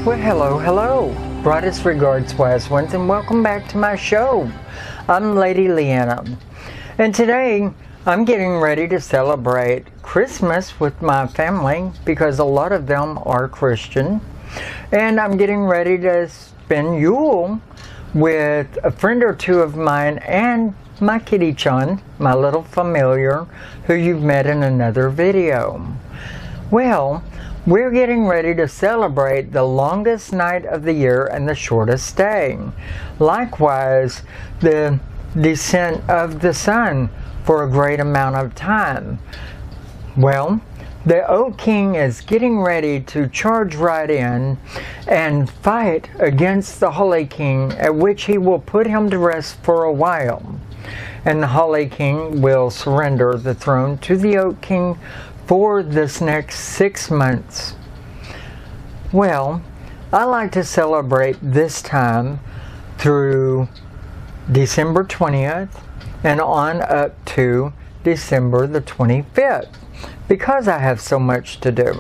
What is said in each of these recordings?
Well, hello. Brightest regards, wise ones, and welcome back to my show. I'm Lady Leeanna, and today I'm getting ready to celebrate Christmas with my family because a lot of them are Christian, and I'm getting ready to spend Yule with a friend or two of mine and my kitty Chun, my little familiar, who you've met in another video. Well, we're getting ready to celebrate the longest night of the year and the shortest day. Likewise, the descent of the sun for a great amount of time. Well, the Oak King is getting ready to charge right in and fight against the Holly King, at which he will put him to rest for a while. And the Holly King will surrender the throne to the Oak King for this next 6 months. Well, I like to celebrate this time through December 20th and on up to December the 25th because I have so much to do.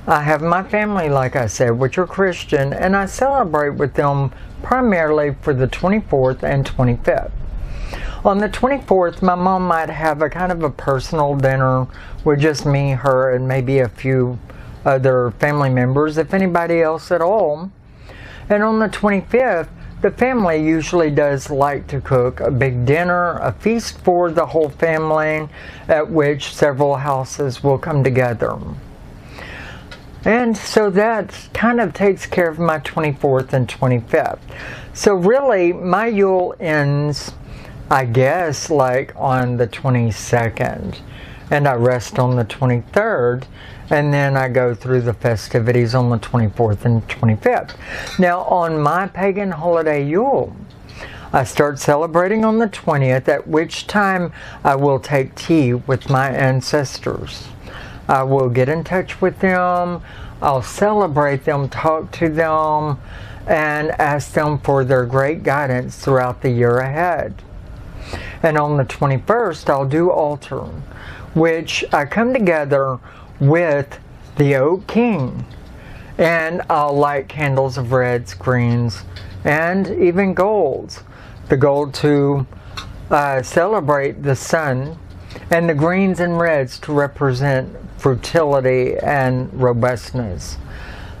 I have my family, like I said, which are Christian, and I celebrate with them primarily for the 24th and 25th. On the 24th, my mom might have a kind of a personal dinner with just me, her, and maybe a few other family members, if anybody else at all. And on the 25th, the family usually does like to cook a big dinner, a feast for the whole family, at which several houses will come together. And so that kind of takes care of my 24th and 25th. So really, my Yule ends, I guess, like on the 22nd, and I rest on the 23rd, and then I go through the festivities on the 24th and 25th. Now, on my pagan holiday Yule, I start celebrating on the 20th, at which time I will take tea with my ancestors. I will get in touch with them, I'll celebrate them, talk to them, and ask them for their great guidance throughout the year ahead. And on the 21st, I'll do altar, which I come together with the Oak King. And I'll light candles of reds, greens, and even golds. The gold to celebrate the sun, and the greens and reds to represent fertility and robustness.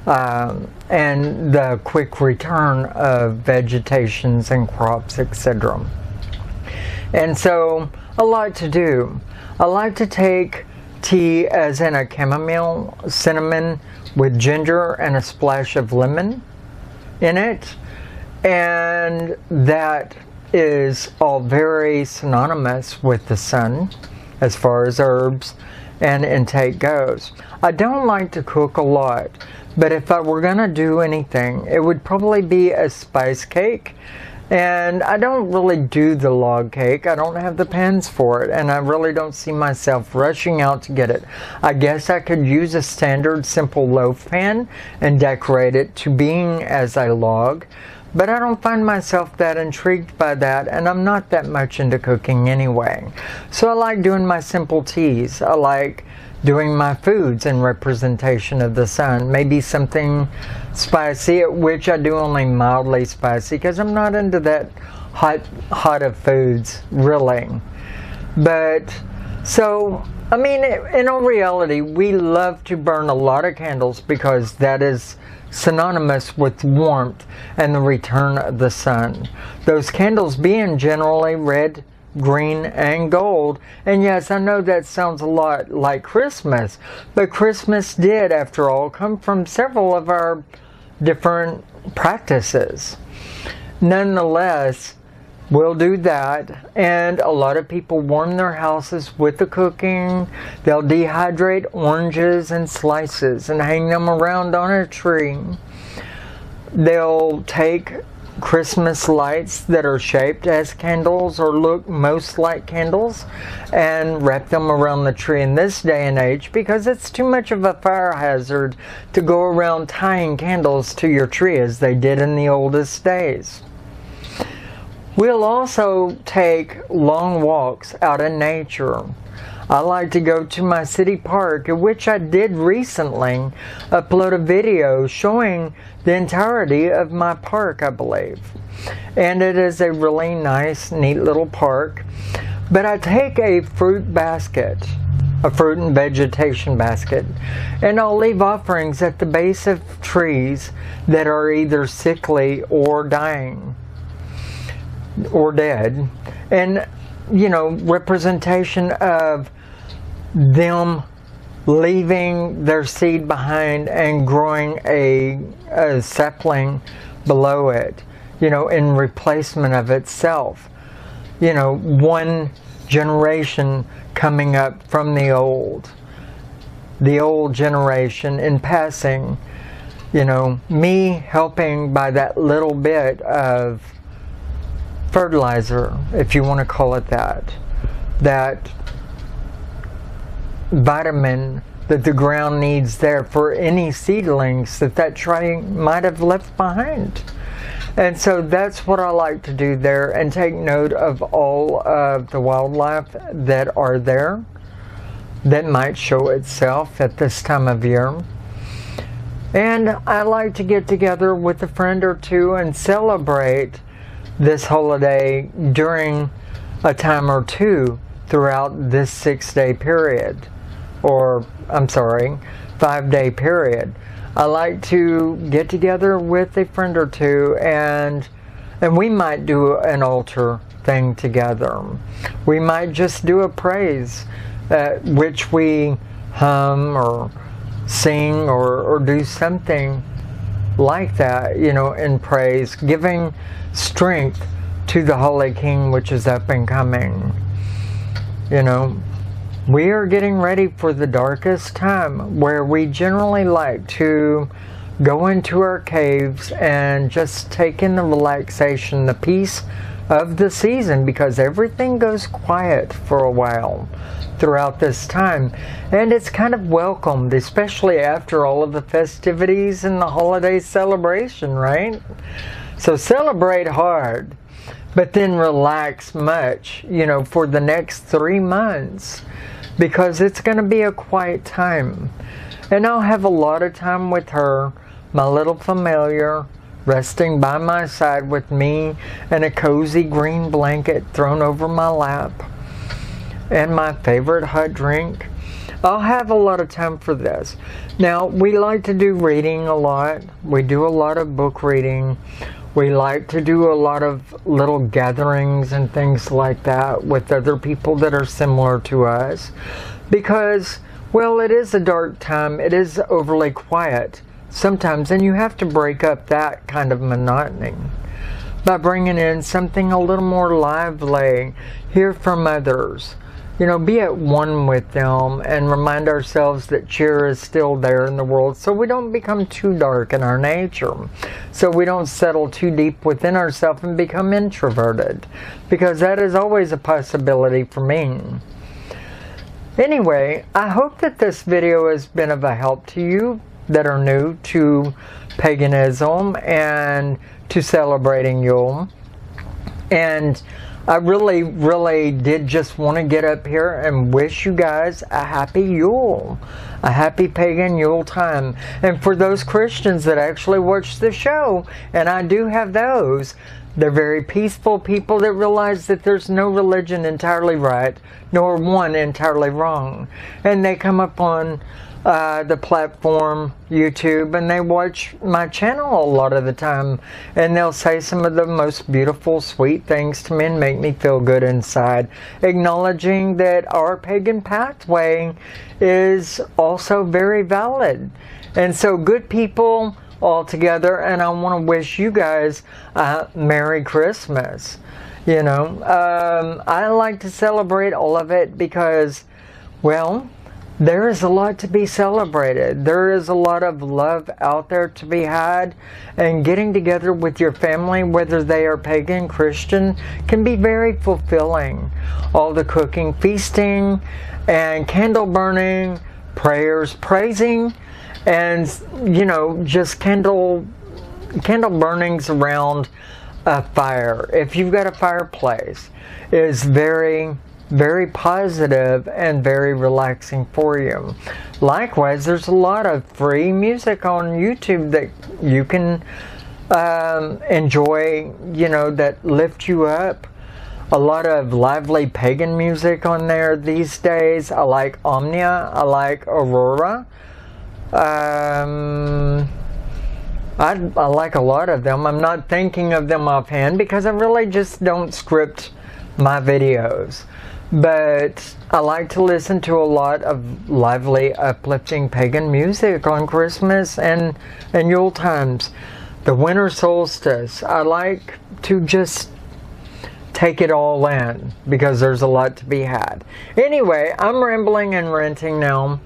And the quick return of vegetations and crops, etc. And so, a lot to do. I like to take tea as in a chamomile, cinnamon with ginger and a splash of lemon in it. And that is all very synonymous with the sun as far as herbs and intake goes. I don't like to cook a lot, but if I were going to do anything, it would probably be a spice cake. And I don't really do the log cake. I don't have the pans for it, and I really don't see myself rushing out to get it. I guess I could use a standard simple loaf pan and decorate it to being as a log, but I don't find myself that intrigued by that, and I'm not that much into cooking anyway. So I like doing my simple teas. I like doing my foods in representation of the sun. Maybe something spicy, which I do only mildly spicy because I'm not into that hot of foods, really. But, so, I mean, in all reality, we love to burn a lot of candles because that is synonymous with warmth and the return of the sun. Those candles being generally red, green, and gold. And yes, I know that sounds a lot like Christmas, but Christmas did, after all, come from several of our different practices. Nonetheless, we'll do that, and a lot of people warm their houses with the cooking. They'll dehydrate oranges and slices and hang them around on a tree. They'll take Christmas lights that are shaped as candles or look most like candles and wrap them around the tree in this day and age because it's too much of a fire hazard to go around tying candles to your tree as they did in the oldest days. We'll also take long walks out in nature. I like to go to my city park, which I did recently upload a video showing the entirety of my park, I believe. And it is a really nice, neat little park. But I take a fruit basket, a fruit and vegetation basket, and I'll leave offerings at the base of trees that are either sickly or dying or dead. And, you know, representation of them leaving their seed behind and growing a sapling below it, you know, in replacement of itself. You know, one generation coming up from the old generation in passing, you know, me helping by that little bit of fertilizer, if you want to call it that, that vitamin that the ground needs there for any seedlings that tree might have left behind. And so that's what I like to do there, and take note of all of the wildlife that are there that might show itself at this time of year. And I like to get together with a friend or two and celebrate this holiday during a time or two throughout this 6-day period, or I'm sorry, 5-day period. I like to get together with a friend or two, and we might do an altar thing together. We might just do a praise, which we hum or sing or do something like that, you know, in praise, giving strength to the Holy King, which is up and coming. You know, we are getting ready for the darkest time, where we generally like to go into our caves and just take in the relaxation, the peace of the season, because everything goes quiet for a while throughout this time. And it's kind of welcomed, especially after all of the festivities and the holiday celebration, right? So celebrate hard, but then relax much, you know, for the next 3 months. Because it's going to be a quiet time. And I'll have a lot of time with her, my little familiar, resting by my side with me, and a cozy green blanket thrown over my lap, and my favorite hot drink. I'll have a lot of time for this. Now, we like to do reading a lot. We do a lot of book reading. We like to do a lot of little gatherings and things like that with other people that are similar to us. Because, well, it is a dark time. It is overly quiet sometimes. And you have to break up that kind of monotony by bringing in something a little more lively. Hear from others. You know, be at one with them, and remind ourselves that cheer is still there in the world, so we don't become too dark in our nature. So we don't settle too deep within ourselves and become introverted, because that is always a possibility for me. Anyway, I hope that this video has been of a help to you that are new to paganism and to celebrating Yule. And I really, really did just want to get up here and wish you guys a happy Yule, a happy pagan Yule time. And for those Christians that actually watch the show, and I do have those, they're very peaceful people that realize that there's no religion entirely right, nor one entirely wrong. And they come up on the platform YouTube, and they watch my channel a lot of the time, and they'll say some of the most beautiful, sweet things to me and make me feel good inside, acknowledging that our pagan pathway is also very valid. And so, good people all together, and I want to wish you guys a Merry Christmas. You know, I like to celebrate all of it because, well, there is a lot to be celebrated. There is a lot of love out there to be had, and getting together with your family, whether they are pagan, Christian, can be very fulfilling. All the cooking, feasting, and candle burning, prayers, praising, and, you know, just candle burnings around a fire, if you've got a fireplace, is very very positive and very relaxing for you. Likewise, there's a lot of free music on YouTube that you can enjoy, you know, that lift you up. A lot of lively pagan music on there these days. I like Omnia. I like Aurora. I like a lot of them. I'm not thinking of them offhand because I really just don't script my videos. But I like to listen to a lot of lively, uplifting pagan music on Christmas and Yule times. The winter solstice, I like to just take it all in because there's a lot to be had. Anyway, I'm rambling and ranting now.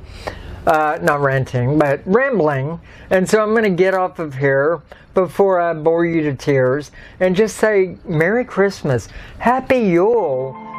Not ranting, but rambling. And so I'm going to get off of here before I bore you to tears and just say Merry Christmas, Happy Yule.